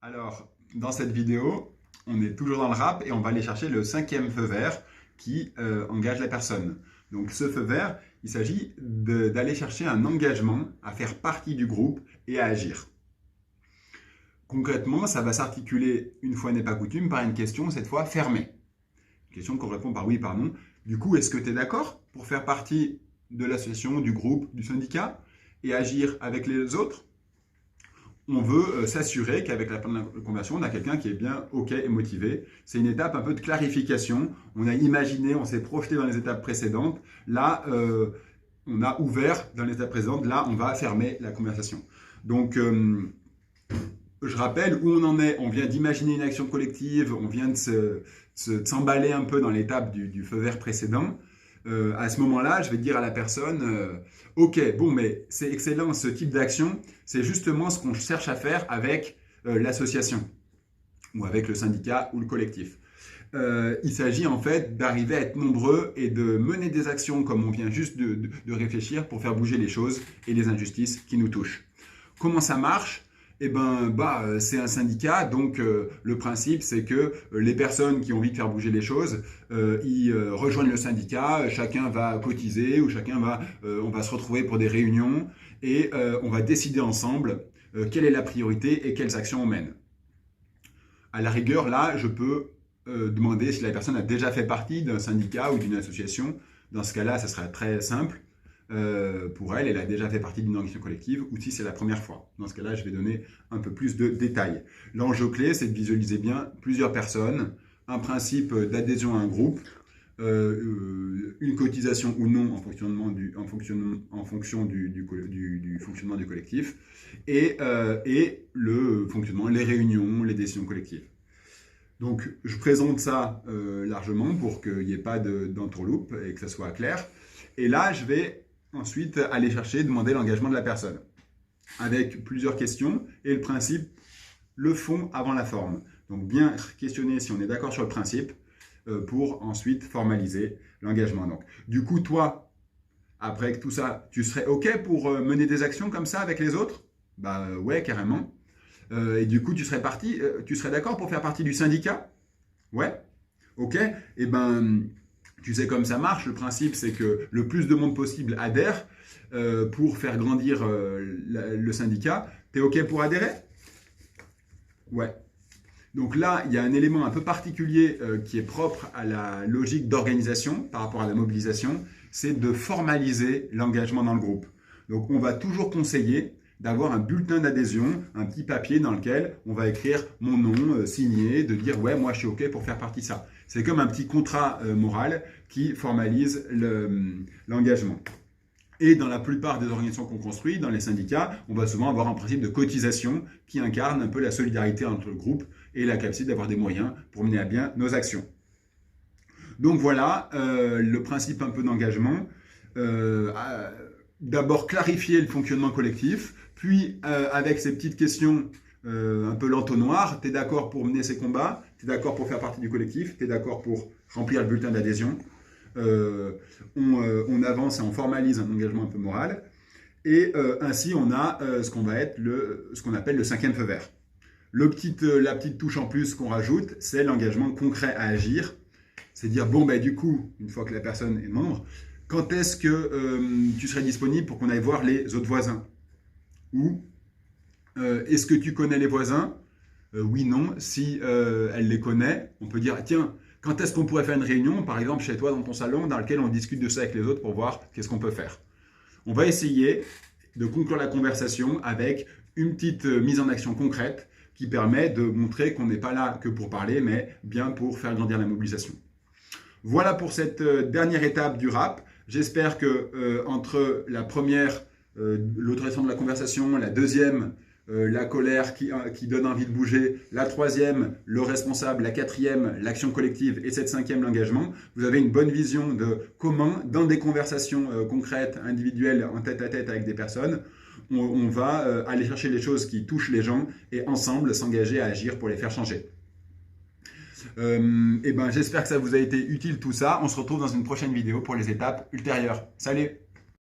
Alors, dans cette vidéo, on est toujours dans le rap et on va aller chercher le 5e feu vert qui engage la personne. Donc ce feu vert, il s'agit d'aller chercher un engagement à faire partie du groupe et à agir. Concrètement, ça va s'articuler, une fois n'est pas coutume, par une question, cette fois fermée. Une question qu'on répond par oui, par non. Du coup, est-ce que tu es d'accord pour faire partie de l'association, du groupe, du syndicat et agir avec les autres? On veut s'assurer qu'avec la conversion, on a quelqu'un qui est bien OK et motivé. C'est une étape un peu de clarification. On a imaginé, on s'est projeté dans les étapes précédentes. Là, on a ouvert dans les étapes précédentes. Là, on va fermer la conversation. Donc, je rappelle où on en est. On vient d'imaginer une action collective. On vient de s'emballer un peu dans l'étape du feu vert précédent. À ce moment-là, je vais dire à la personne ok, bon, mais c'est excellent, ce type d'action, c'est justement ce qu'on cherche à faire avec l'association ou avec le syndicat ou le collectif. Il s'agit en fait d'arriver à être nombreux et de mener des actions comme on vient juste de réfléchir pour faire bouger les choses et les injustices qui nous touchent. Comment ça marche ? Eh ben, c'est un syndicat, donc le principe c'est que les personnes qui ont envie de faire bouger les choses, ils rejoignent le syndicat, chacun va cotiser ou on va se retrouver pour des réunions et on va décider ensemble quelle est la priorité et quelles actions on mène. À la rigueur, là, je peux demander si la personne a déjà fait partie d'un syndicat ou d'une association. Dans ce cas-là, ça sera très simple. Pour elle, elle a déjà fait partie d'une organisation collective ou si c'est la première fois. Dans ce cas-là, je vais donner un peu plus de détails. L'enjeu clé, c'est de visualiser bien plusieurs personnes, un principe d'adhésion à un groupe, une cotisation ou non en fonction du fonctionnement du collectif et le fonctionnement, les réunions, les décisions collectives. Donc, je présente ça largement pour qu'il n'y ait pas d'entourloupe et que ça soit clair. Et là, je vais ensuite aller chercher, demander l'engagement de la personne avec plusieurs questions et le principe, le fond avant la forme. Donc bien questionner si on est d'accord sur le principe pour ensuite formaliser l'engagement. Donc, du coup, toi, après tout ça, tu serais OK pour mener des actions comme ça avec les autres? Bah ouais, carrément. Et du coup, tu serais d'accord pour faire partie du syndicat? Ouais. OK. Et ben, tu sais comme ça marche, le principe c'est que le plus de monde possible adhère pour faire grandir le syndicat. T'es OK pour adhérer? Ouais. Donc là, il y a un élément un peu particulier qui est propre à la logique d'organisation par rapport à la mobilisation, c'est de formaliser l'engagement dans le groupe. Donc on va toujours conseiller d'avoir un bulletin d'adhésion, un petit papier dans lequel on va écrire mon nom signé, de dire ouais, moi je suis OK pour faire partie de ça. C'est comme un petit contrat moral qui formalise l'engagement. Et dans la plupart des organisations qu'on construit, dans les syndicats, on va souvent avoir un principe de cotisation qui incarne un peu la solidarité entre le groupe et la capacité d'avoir des moyens pour mener à bien nos actions. Donc voilà le principe un peu d'engagement. D'abord clarifier le fonctionnement collectif, puis avec ces petites questions un peu l'entonnoir, tu es d'accord pour mener ces combats, tu es d'accord pour faire partie du collectif, tu es d'accord pour remplir le bulletin d'adhésion. On avance et on formalise un engagement un peu moral. Et ainsi, on a ce qu'on appelle le 5e feu vert. La petite touche en plus qu'on rajoute, c'est l'engagement concret à agir. C'est dire, bon, du coup, une fois que la personne est membre, quand est-ce que tu serais disponible pour qu'on aille voir les autres voisins? Ou est-ce que tu connais les voisins? Oui, non. Si elle les connaît, on peut dire, tiens, quand est-ce qu'on pourrait faire une réunion, par exemple chez toi dans ton salon, dans lequel on discute de ça avec les autres pour voir qu'est-ce qu'on peut faire? On va essayer de conclure la conversation avec une petite mise en action concrète qui permet de montrer qu'on n'est pas là que pour parler, mais bien pour faire grandir la mobilisation. Voilà pour cette dernière étape du rap. J'espère que entre la première, l'autorisation de la conversation, la deuxième, la colère qui donne envie de bouger, la troisième, le responsable, la quatrième, l'action collective et cette cinquième, l'engagement, vous avez une bonne vision de comment, dans des conversations concrètes, individuelles, en tête-à-tête avec des personnes, on va aller chercher les choses qui touchent les gens et ensemble s'engager à agir pour les faire changer. J'espère que ça vous a été utile tout ça. On se retrouve dans une prochaine vidéo pour les étapes ultérieures. Salut!